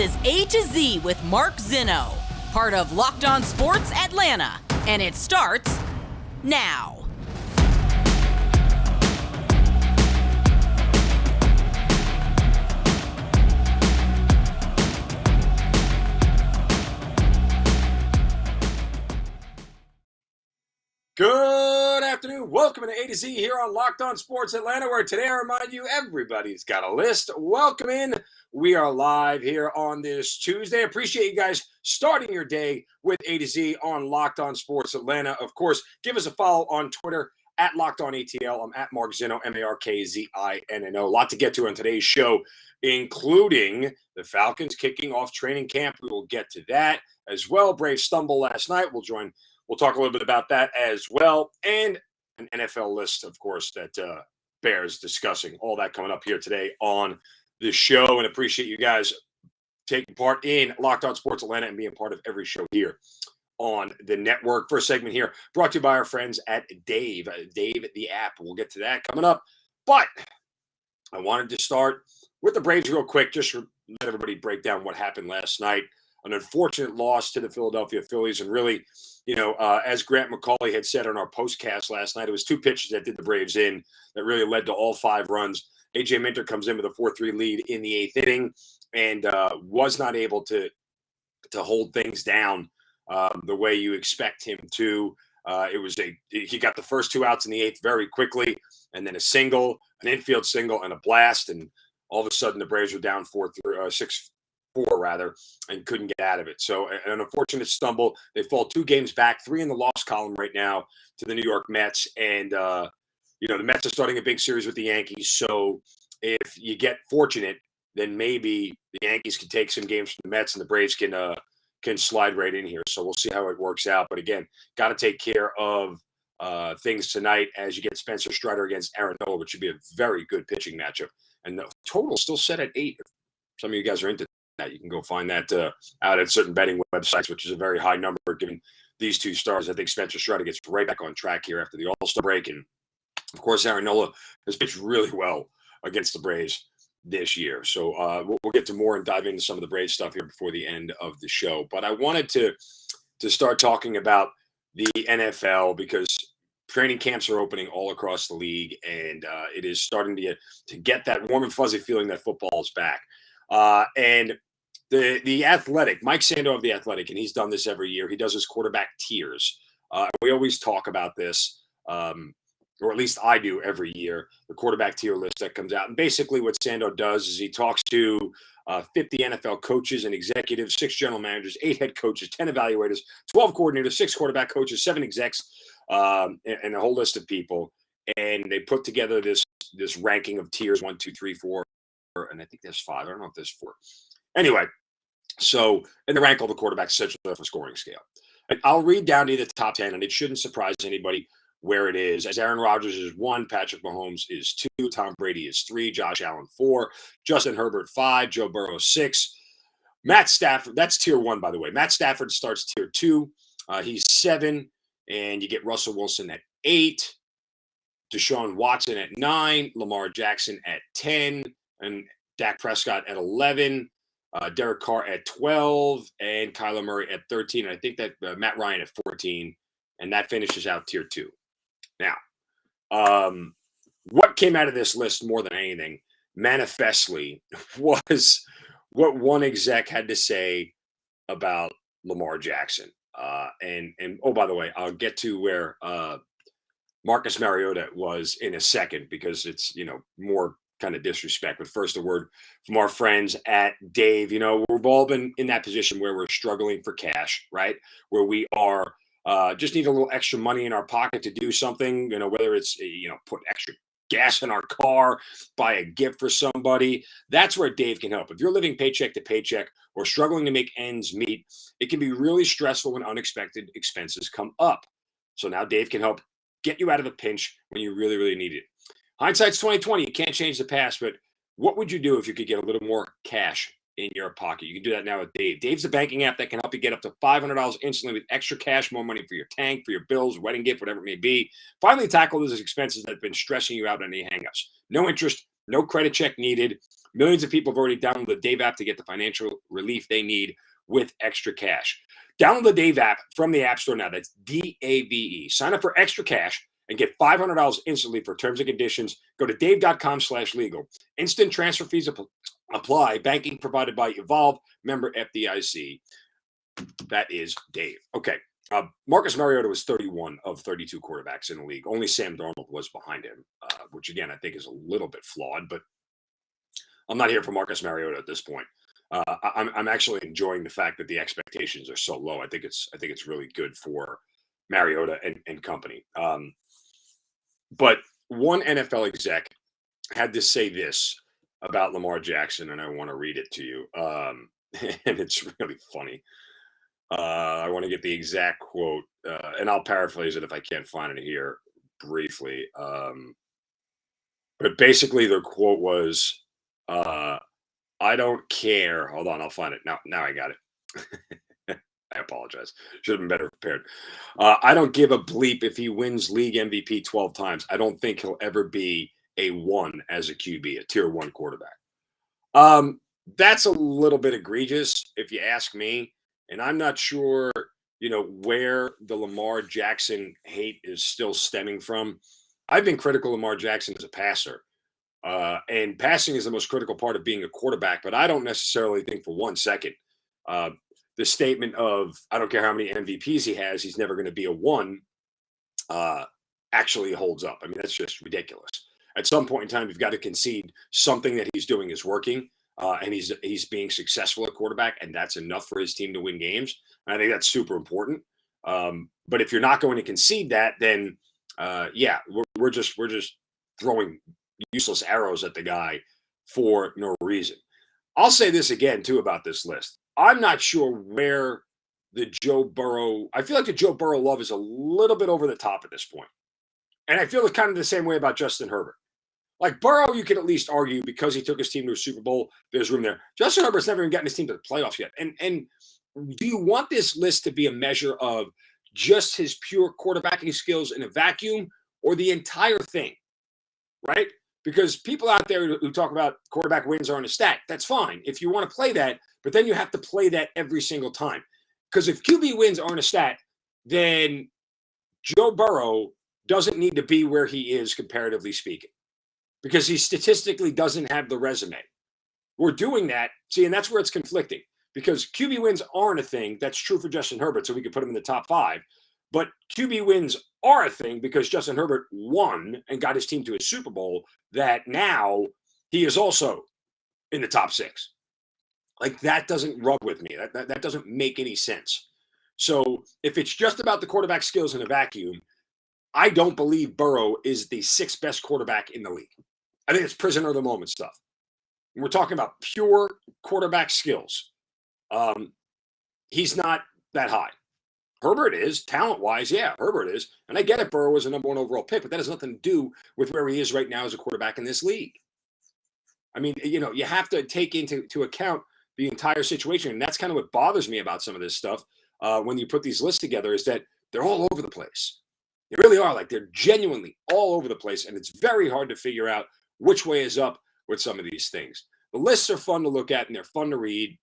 is A to Z with Mark Zinno, part of Locked On Sports Atlanta, and it starts now. Good afternoon. Welcome to A to Z here on Locked On Sports Atlanta, where today I remind you everybody's got a list. Welcome in. We are live here on this Tuesday. Appreciate you guys starting your day with A to Z on Locked On Sports Atlanta. Of course, give us a follow on Twitter at Locked On ATL. I'm at Mark Zinno, MarkZinno. A lot to get to on today's show, including the Falcons kicking off training camp. We will get to that as well. Braves stumble last night. We'll talk a little bit about that as well, and an NFL list, of course, that bears discussing. All that coming up here today on the show, and appreciate you guys taking part in Locked On Sports Atlanta and being part of every show here on the network. First segment here brought to you by our friends at Dave the app. We'll get to that coming up, but I wanted to start with the Braves real quick, just to let everybody break down what happened last night. An unfortunate loss to the Philadelphia Phillies, and really, as Grant McCauley had said on our postcast last night, it was two pitches that did the Braves in that really led to all 5 runs. A.J. Minter comes in with a 4-3 lead in the 8th inning and was not able to hold things down the way you expect him to. He got the first 2 outs in the 8th very quickly, and then a single, an infield single, and a blast, and all of a sudden the Braves were down 6-4 rather, and couldn't get out of it. So an unfortunate stumble. They fall 2 games back, 3 in the loss column right now to the New York Mets. And, the Mets are starting a big series with the Yankees. So if you get fortunate, then maybe the Yankees can take some games from the Mets and the Braves can slide right in here. So we'll see how it works out. But again, got to take care of things tonight as you get Spencer Strider against Aaron Nola, which should be a very good pitching matchup. And the total still set at 8. If some of you guys are into that, you can go find that out at certain betting websites, which is a very high number given these 2 stars. I think Spencer Strider gets right back on track here after the All-Star break. And, of course, Aaron Nola has pitched really well against the Braves this year. So we'll get to more and dive into some of the Braves stuff here before the end of the show. But I wanted to start talking about the NFL because training camps are opening all across the league, and it is starting to get that warm and fuzzy feeling that football is back. And the Athletic, Mike Sando of the Athletic, and he's done this every year. He does his quarterback tiers. We always talk about this, or at least I do every year, the quarterback tier list that comes out. And basically what Sando does is he talks to 50 NFL coaches and executives, 6 general managers, 8 head coaches, 10 evaluators, 12 coordinators, 6 quarterback coaches, 7 execs, and a whole list of people. And they put together this ranking of tiers, 1, 2, 3, 4, and I think there's 5. I don't know if there's 4. Anyway, so, and they rank all the quarterbacks essentially for scoring scale. And I'll read down to the top 10, and it shouldn't surprise anybody where it is. As Aaron Rodgers is 1, Patrick Mahomes is 2, Tom Brady is 3, Josh Allen 4, Justin Herbert 5, Joe Burrow 6, Matt Stafford, that's tier 1, by the way. Matt Stafford starts tier 2. He's 7, and you get Russell Wilson at 8, Deshaun Watson at 9, Lamar Jackson at 10, and Dak Prescott at 11, Derek Carr at 12, and Kyler Murray at 13. And I think that Matt Ryan at 14, and that finishes out tier 2. Now, what came out of this list more than anything, manifestly, was what one exec had to say about Lamar Jackson. And oh, by the way, I'll get to where Marcus Mariota was in a second because it's, more kind of disrespect. But first, a word from our friends at Dave. We've all been in that position where we're struggling for cash, right? Where we are just need a little extra money in our pocket to do something, whether it's, put extra gas in our car, buy a gift for somebody. That's where Dave can help. If you're living paycheck to paycheck or struggling to make ends meet, it can be really stressful when unexpected expenses come up. So now Dave can help get you out of the pinch when you really, really need it. Hindsight's 2020. You can't change the past, but what would you do if you could get a little more cash in your pocket? You can do that now with Dave. Dave's a banking app that can help you get up to $500 instantly with extra cash, more money for your tank, for your bills, wedding gift, whatever it may be. Finally tackle those expenses that have been stressing you out on any hangups. No interest, no credit check needed. Millions of people have already downloaded the Dave app to get the financial relief they need with extra cash. Download the Dave app from the App Store now. That's DAVE. Sign up for extra cash and get $500 instantly. For terms and conditions, go to dave.com/legal. Instant transfer fees apply. Banking provided by Evolve, member FDIC. That is Dave. Okay. Marcus Mariota was 31 of 32 quarterbacks in the league. Only Sam Darnold was behind him, which again I think is a little bit flawed, but I'm not here for Marcus Mariota at this point. I'm actually enjoying the fact that the expectations are so low. I think it's really good for Mariota and company. But one NFL exec had to say this about Lamar Jackson, and I want to read it to you. And it's really funny. I want to get the exact quote, and I'll paraphrase it if I can't find it here briefly. But basically, their quote was, I don't care. Hold on, I'll find it. Now I got it. I apologize. Should have been better prepared. I don't give a bleep if he wins league MVP 12 times. I don't think he'll ever be a 1 as a QB, a tier 1 quarterback. That's a little bit egregious, if you ask me. And I'm not sure, where the Lamar Jackson hate is still stemming from. I've been critical of Lamar Jackson as a passer. And passing is the most critical part of being a quarterback, but I don't necessarily think for 1 second the statement of I don't care how many MVPs he has, he's never going to be a 1 actually holds up. I mean, that's just ridiculous. At some point in time, you've got to concede something that he's doing is working, and he's being successful at quarterback, and that's enough for his team to win games. And I think that's super important. But if you're not going to concede that, then we're just throwing useless arrows at the guy for no reason. I'll say this again too about this list. I'm not sure where the Joe Burrow. I feel like the Joe Burrow love is a little bit over the top at this point. And I feel kind of the same way about Justin Herbert. Like Burrow, you can at least argue because he took his team to a Super Bowl, there's room there. Justin Herbert's never even gotten his team to the playoffs yet. And do you want this list to be a measure of just his pure quarterbacking skills in a vacuum or the entire thing? Right? Because people out there who talk about quarterback wins are in a stat, that's fine if you want to play that, but then you have to play that every single time. Because if QB wins aren't a stat, then Joe Burrow doesn't need to be where he is, comparatively speaking, because he statistically doesn't have the resume. We're doing that, see, and that's where it's conflicting, because QB wins aren't a thing. That's true for Justin Herbert, so we could put him in the top 5. But QB wins are a thing because Justin Herbert won and got his team to a Super Bowl that now he is also in the top 6. Like, that doesn't rub with me. That doesn't make any sense. So if it's just about the quarterback skills in a vacuum, I don't believe Burrow is the 6th best quarterback in the league. I think it's prisoner of the moment stuff. We're talking about pure quarterback skills. He's not that high. Herbert is, talent-wise, yeah, Herbert is. And I get it, Burrow was a number 1 overall pick, but that has nothing to do with where he is right now as a quarterback in this league. I mean, you have to take into account the entire situation. And that's kind of what bothers me about some of this stuff when you put these lists together, is that they're all over the place. They really are. Like, they're genuinely all over the place, and it's very hard to figure out which way is up with some of these things. The lists are fun to look at, and they're fun to read,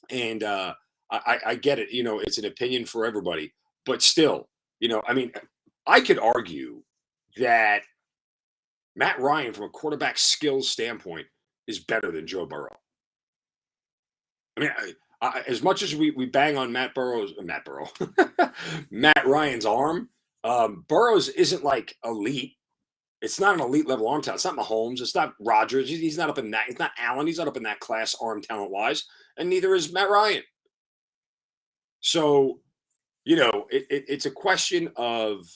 and I get it. It's an opinion for everybody, but still, I mean, I could argue that Matt Ryan, from a quarterback skills standpoint, is better than Joe Burrow. I mean, as much as we bang on Matt Ryan's arm, Burrows isn't like elite. It's not an elite level arm talent. It's not Mahomes. It's not Rodgers. He's not up in that. It's not Allen. He's not up in that class arm talent wise, and neither is Matt Ryan. So, it's a question of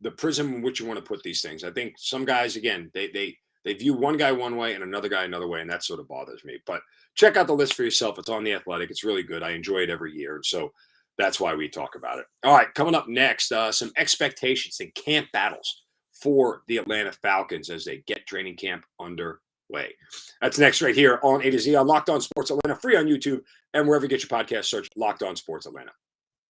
the prism in which you want to put these things. I think some guys, again, they view one guy one way and another guy another way, and that sort of bothers me. But check out the list for yourself. It's on The Athletic. It's really good. I enjoy it every year, and so that's why we talk about it. All right, coming up next, some expectations and camp battles for the Atlanta Falcons as they get training camp underway. That's next right here on A to Z on Locked On Sports Atlanta, free on YouTube and wherever you get your podcast. Search Locked On Sports Atlanta.